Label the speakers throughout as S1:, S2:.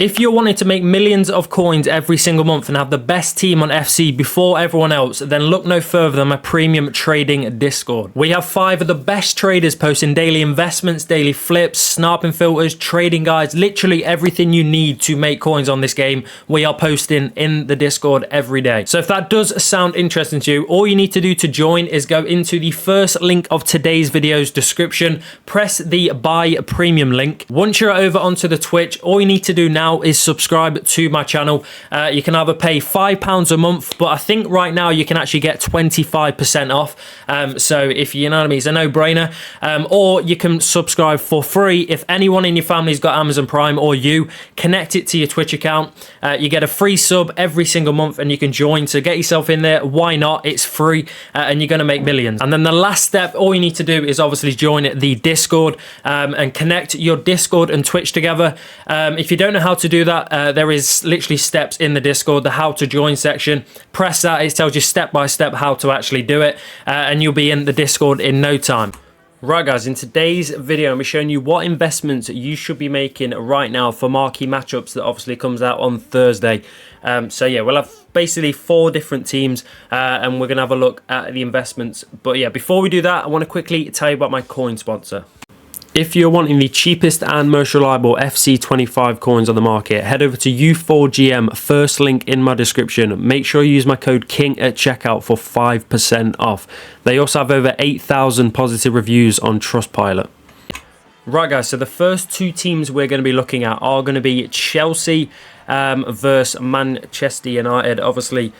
S1: If you're wanting to make millions of coins every single month and have the best team on FC before everyone else, then look no further than my premium trading Discord. We have 5 of the best traders posting daily investments, daily flips, sniping filters, trading guides, literally everything you need to make coins on this game. We are posting in the Discord every day. So if that does sound interesting to you, all you need to do to join is go into the first link of today's video's description, press the buy premium link. Once you're over onto the Twitch, all you need to do now is subscribe to my channel. You can either pay £5 a month, but I think right now you can actually get 25% off. So if you know what I mean, it's a no-brainer. Or you can subscribe for free. If anyone in your family's got Amazon Prime or you, connect it to your Twitch account. You get a free sub every single month and you can join. So get yourself in there. Why not? It's free and you're going to make millions. And then the last step, all you need to do is obviously join the Discord and connect your Discord and Twitch together. If you don't know how to do that, there is literally steps in the Discord, the how to join section. Press that, it tells you step by step how to actually do it, and you'll be in the Discord in no time. Right guys, in today's video I'm showing you what investments you should be making right now for marquee matchups that obviously comes out on Thursday. So yeah, we'll have basically 4 different teams and we're going to have a look at the investments. But yeah, before we do that, I want to quickly tell you about my coin sponsor. If you're wanting the cheapest and most reliable FC25 coins on the market, head over to U4GM, first link in my description. Make sure you use my code KING at checkout for 5% off. They also have over 8,000 positive reviews on Trustpilot. Right guys, so the first 2 teams we're going to be looking at are going to be Chelsea versus Manchester United. Obviously,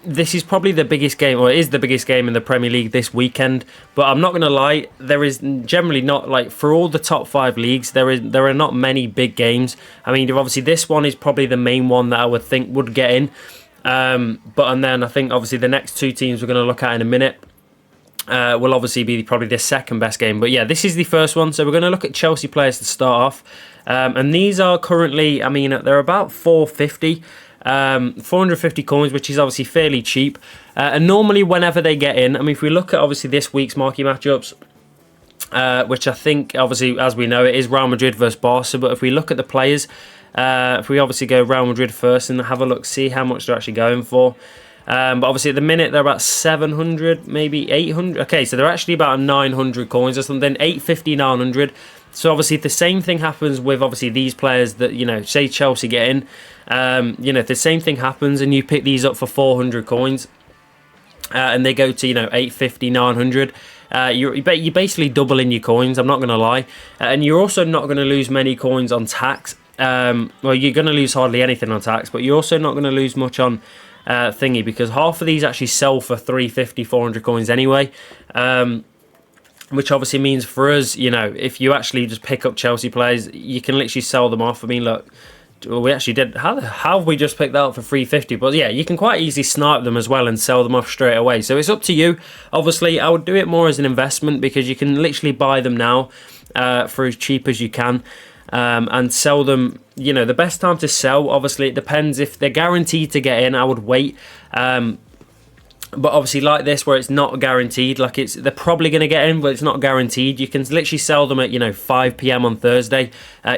S1: this is probably the biggest game, or it is the biggest game in the Premier League this weekend. But I'm not going to lie, there is generally not, like, for all the top 5 leagues, there are not many big games. I mean, obviously this one is probably the main one that I would think would get in. And then I think obviously the next 2 teams we're going to look at in a minute will obviously be probably the second best game. But yeah, this is the first one. So we're going to look at Chelsea players to start off. And these are currently, I mean, they're about 450. 450 coins, which is obviously fairly cheap. And normally whenever they get in, I mean, if we look at obviously this week's marquee matchups, which I think obviously, as we know, it is Real Madrid versus Barca. But if we look at the players, if we obviously go Real Madrid first and have a look, see how much they're actually going for. But obviously at the minute they're about 700, maybe 800. Okay, so they're actually about 900 coins or something, 850, 900. So obviously if the same thing happens with obviously these players that, you know, say Chelsea get in, you know, if the same thing happens and you pick these up for 400 coins and they go to, you know, 850, 900, you're basically doubling your coins, I'm not going to lie. And you're also not going to lose many coins on tax. Well, you're going to lose hardly anything on tax, but you're also not going to lose much on thingy, because half of these actually sell for 350, 400 coins anyway. Which obviously means for us, you know, if you actually just pick up Chelsea players, you can literally sell them off. I mean, look, we actually did. How have we just picked that up for 350? But yeah, you can quite easily snipe them as well and sell them off straight away. So it's up to you. Obviously, I would do it more as an investment because you can literally buy them now for as cheap as you can and sell them. You know, the best time to sell, obviously, it depends. If they're guaranteed to get in, I would wait. But obviously like this, where it's not guaranteed, like they're probably going to get in, but it's not guaranteed. You can literally sell them at, you know, 5 p.m. on Thursday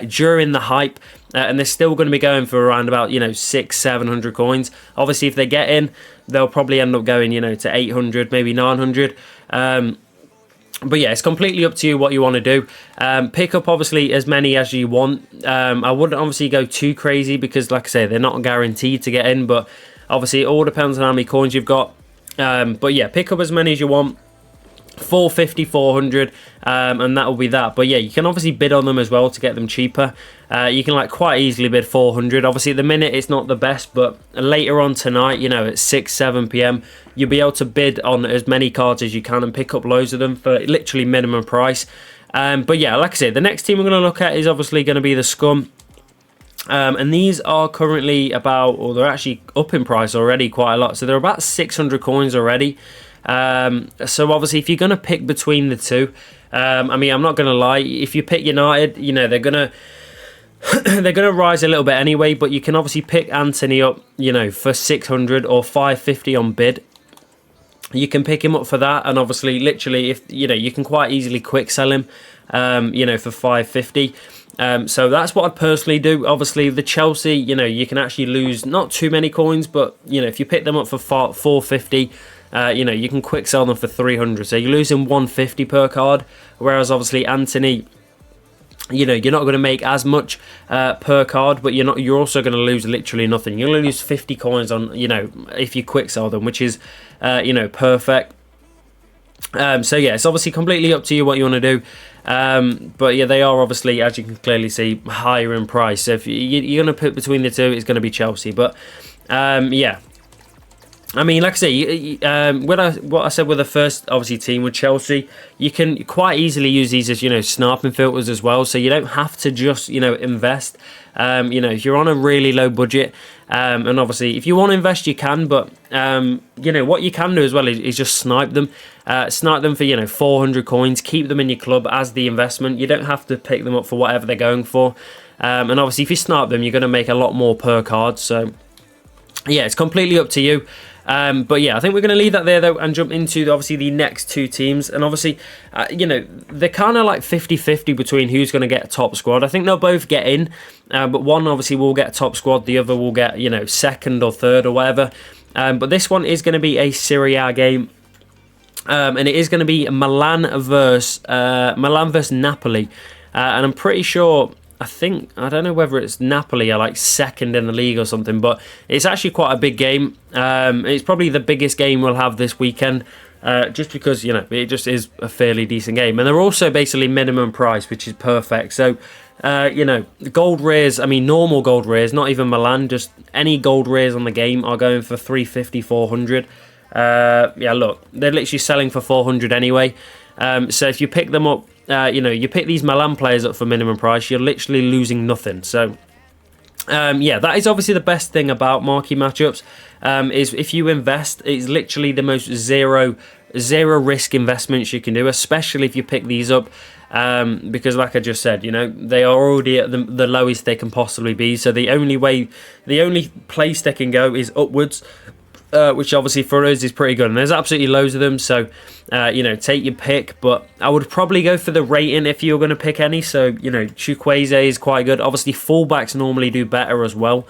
S1: during the hype, and they're still going to be going for around about, you know, 600-700 coins. Obviously, if they get in, they'll probably end up going, you know, to 800, maybe 900. But yeah, it's completely up to you what you want to do. Pick up obviously as many as you want. I wouldn't obviously go too crazy because, like I say, they're not guaranteed to get in. But obviously, it all depends on how many coins you've got. But yeah, pick up as many as you want. 450, 400, and that will be that. But yeah, you can obviously bid on them as well to get them cheaper. You can like quite easily bid 400. Obviously at the minute it's not the best, but later on tonight, you know, at 6-7 p.m, you'll be able to bid on as many cards as you can and pick up loads of them for literally minimum price. But yeah, like I said, the next team we're going to look at is obviously going to be the Scum. And these are currently about, or they're actually up in price already quite a lot. So they're about 600 coins already. So obviously if you're going to pick between the two, I mean, I'm not going to lie, if you pick United, you know, they're going to rise a little bit anyway, but you can obviously pick Anthony up, you know, for 600 or 550 on bid. You can pick him up for that, and obviously literally, if you know, you can quite easily quick sell him, you know, for 550. So that's what I'd personally do. Obviously, the Chelsea, you can actually lose not too many coins, but, if you pick them up for 450, you can quick sell them for 300. So you're losing 150 per card, whereas obviously Anthony, you're not going to make as much per card, but you're also going to lose literally nothing. You're going to lose 50 coins on, if you quick sell them, which is, perfect. So yeah, it's obviously completely up to you what you want to do. But yeah, they are obviously, as you can clearly see, higher in price. So if you're going to put between the two, it's going to be Chelsea. But yeah. I mean, like I say, what I said with the first, obviously, team with Chelsea, you can quite easily use these as, sniping filters as well. So you don't have to just, invest. If you're on a really low budget, and obviously, if you want to invest, you can. But, what you can do as well is just snipe them. Snipe them for, 400 coins. Keep them in your club as the investment. You don't have to pick them up for whatever they're going for. And obviously, if you snipe them, you're going to make a lot more per card. So, yeah, it's completely up to you. But yeah, I think we're going to leave that there though and jump into obviously the next two teams. And obviously, they're kind of like 50-50 between who's going to get a top squad. I think they'll both get in, but one obviously will get a top squad, the other will get, second or third or whatever. But this one is going to be a Serie A game. And it is going to be Milan versus Napoli. And I'm pretty sure, I don't know whether it's Napoli are like second in the league or something, but it's actually quite a big game. It's probably the biggest game we'll have this weekend, just because, it just is a fairly decent game. And they're also basically minimum price, which is perfect. So, gold rares, normal gold rares, not even Milan, just any gold rares on the game are going for 350, 400. Yeah, look, they're literally selling for 400 anyway. So if you pick them up, you pick these Milan players up for minimum price, you're literally losing nothing. So, yeah, that is obviously the best thing about marquee matchups, is if you invest, it's literally the most zero risk investments you can do, especially if you pick these up, because like I just said, they are already at the lowest they can possibly be. So the only place they can go is upwards. Which obviously for us is pretty good, and there's absolutely loads of them, so take your pick. But I would probably go for the rating if you're going to pick any. So Chukwueze is quite good. Obviously fullbacks normally do better as well,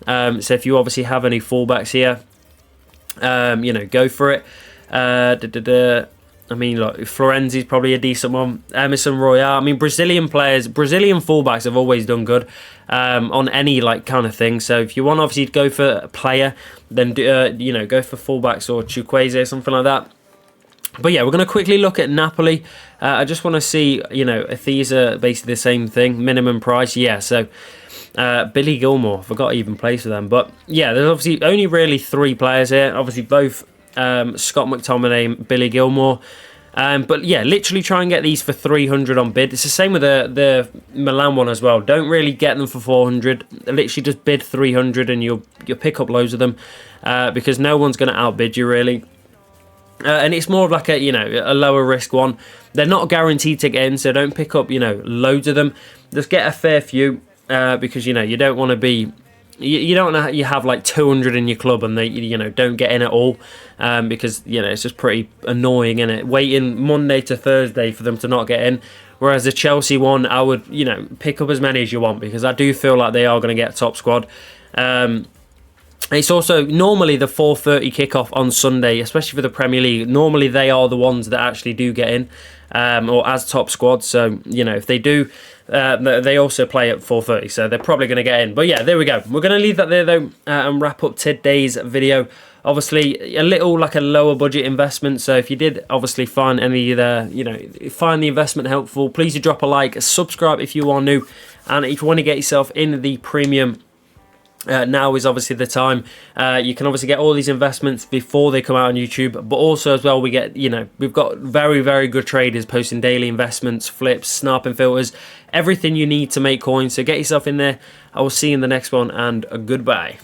S1: so if you obviously have any fullbacks here, go for it. Look, Florenzi's probably a decent one. Emerson Royale. Brazilian fullbacks have always done good on any kind of thing. So if you want, obviously, to go for a player, then go for fullbacks or Chukwueze or something like that. But yeah, we're going to quickly look at Napoli. I just want to see, if these are basically the same thing, minimum price. Yeah, so Billy Gilmore, forgot he even plays for them. But yeah, there's obviously only really 3 players here. Obviously, both Scott McTominay and Billy Gilmore. But yeah, literally try and get these for 300 on bid. It's the same with the Milan one as well. Don't really get them for 400. Literally just bid 300 and you'll pick up loads of them, because no one's going to outbid you really. And it's more of like a lower risk one. They're not guaranteed to get in, so don't pick up loads of them. Just get a fair few, because you don't want to be. You don't want to have like 200 in your club and they don't get in at all, because it's just pretty annoying, isn't it? Waiting Monday to Thursday for them to not get in. Whereas the Chelsea one, I would pick up as many as you want, because I do feel like they are going to get a top squad. It's also normally the 4:30 kickoff on Sunday, especially for the Premier League. Normally they are the ones that actually do get in, or as top squad. So if they do. They also play at 4:30, so they're probably going to get in. But yeah, there we go. We're going to leave that there though, and wrap up today's video. Obviously, a little like a lower budget investment. So if you did obviously find any of the, find the investment helpful, please do drop a like, subscribe if you are new, and if you want to get yourself in the premium. Now is obviously the time. You can obviously get all these investments before they come out on YouTube, but also as well we get we've got very, very good traders posting daily investments, flips, sniping filters, everything you need to make coins. So get yourself in there. I will see you in the next one, and goodbye.